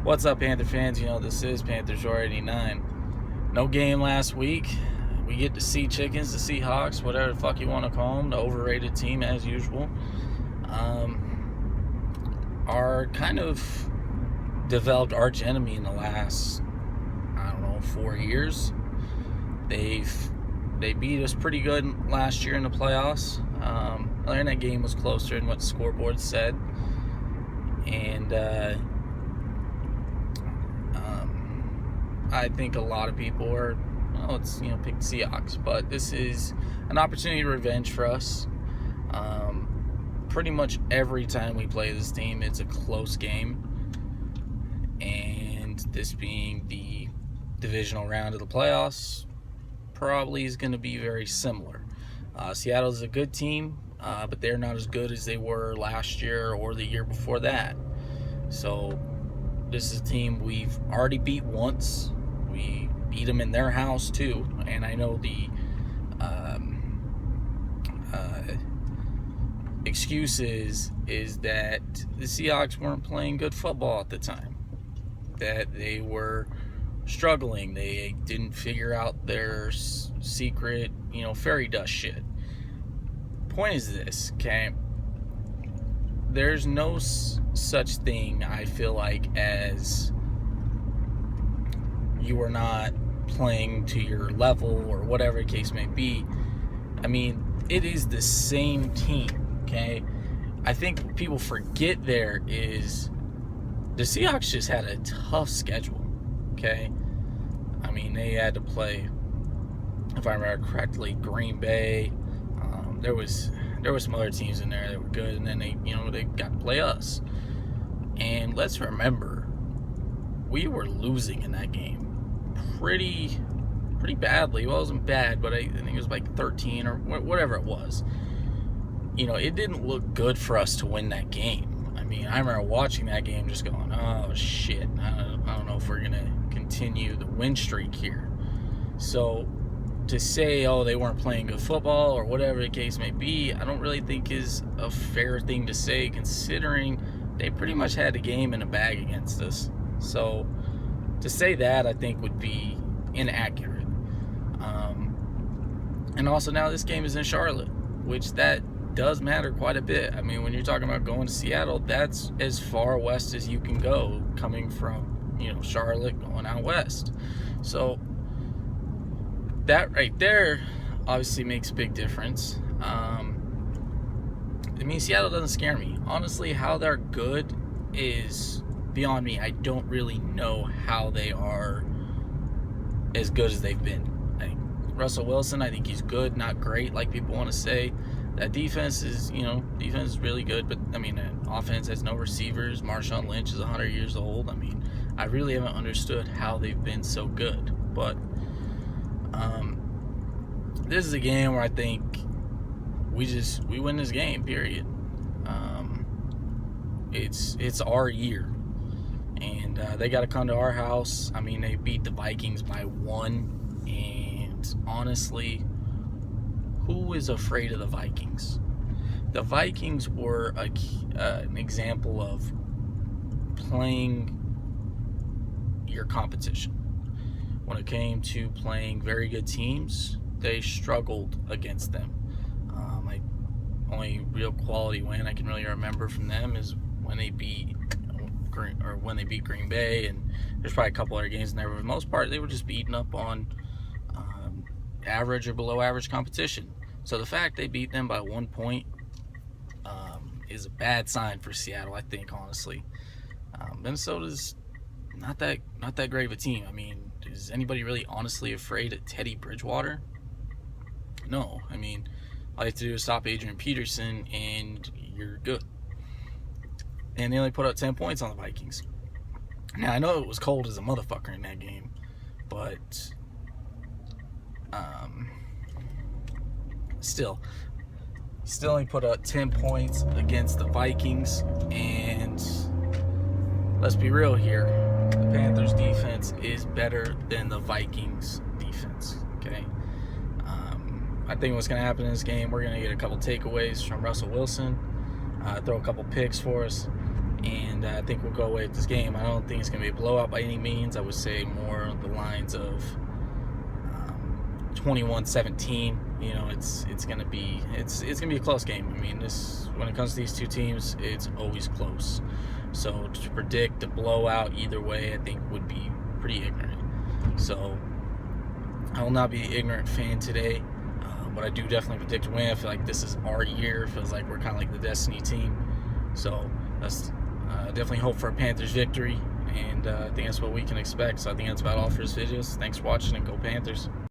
What's up, Panther fans? This is Panthers 89. No game last week. We get to see chickens, the Seahawks, whatever the fuck you want to call them, the overrated team as usual, are kind of developed arch enemy in the last, 4 years. They beat us pretty good last year in the playoffs. And that game was closer than what the scoreboard said. And I think a lot of people are, pick the Seahawks. But this is an opportunity to revenge for us. Pretty much every time we play this team, it's a close game. And this being the divisional round of the playoffs, probably is going to be very similar. Seattle's a good team, but they're not as good as they were last year or the year before that. So this is a team we've already beat once. We beat them in their house too, and I know the excuse is that the Seahawks weren't playing good football at the time, that they were struggling, they didn't figure out their secret, fairy dust shit. Point is this, okay? There's no such thing, I feel like, as you are not playing to your level or whatever the case may be. I mean, it is the same team, okay? I think what people forget there is the Seahawks just had a tough schedule, okay? I mean, they had to play, if I remember correctly, Green Bay. There was some other teams in there that were good, and then they got to play us. And let's remember, we were losing in that game pretty badly. Well, it wasn't bad, but I think it was like 13 or whatever it was. It didn't look good for us to win that game. I mean, I remember watching that game just going, oh shit, I don't know if we're going to continue the win streak here. So to say, they weren't playing good football or whatever the case may be, I don't really think is a fair thing to say, considering they pretty much had the game in a bag against us. So to say that, I think, would be inaccurate. And also now this game is in Charlotte, which that does matter quite a bit. I mean, when you're talking about going to Seattle, that's as far west as you can go, coming from, Charlotte going out west. So that right there obviously makes a big difference. I mean, Seattle doesn't scare me. Honestly, how they're good is beyond me. I don't really know how they are as good as they've been. Russell Wilson, I think he's good, not great like people want to say. That defense is really good, but I mean, offense has no receivers. Marshawn Lynch is 100 years old. I mean, I really haven't understood how they've been so good. But this is a game where I think we win this game, period. It's our year, and they got to come to our house. I mean, they beat the Vikings by 1, and honestly, who is afraid of the Vikings? The Vikings were an example of playing your competition. When it came to playing very good teams, they struggled against them. Only real quality win I can really remember from them is when they beat Green Bay, and there's probably a couple other games in there. But for the most part, they were just beating up on average or below average competition. So the fact they beat them by 1 point is a bad sign for Seattle, I think, honestly. Minnesota's not that great of a team. I mean, is anybody really honestly afraid of Teddy Bridgewater? No. I mean, all you have to do is stop Adrian Peterson and you're good. And they only put up 10 points on the Vikings. Now, I know it was cold as a motherfucker in that game, but still only put up 10 points against the Vikings. And let's be real here, the Panthers defense is better than the Vikings defense, okay? I think what's going to happen in this game, we're going to get a couple takeaways from Russell Wilson, throw a couple picks for us, and I think we'll go away with this game. I don't think it's going to be a blowout by any means. I would say more on the lines of 21-17. You know, it's gonna be a close game. I mean, this, when it comes to these two teams, it's always close. So to predict a blowout either way, I think would be pretty ignorant. So I will not be an ignorant fan today, but I do definitely predict a win. I feel like this is our year. It feels like we're kind of like the Destiny team. So let's definitely hope for a Panthers victory, and I think that's what we can expect. So I think that's about all for this video. Thanks for watching, and go Panthers.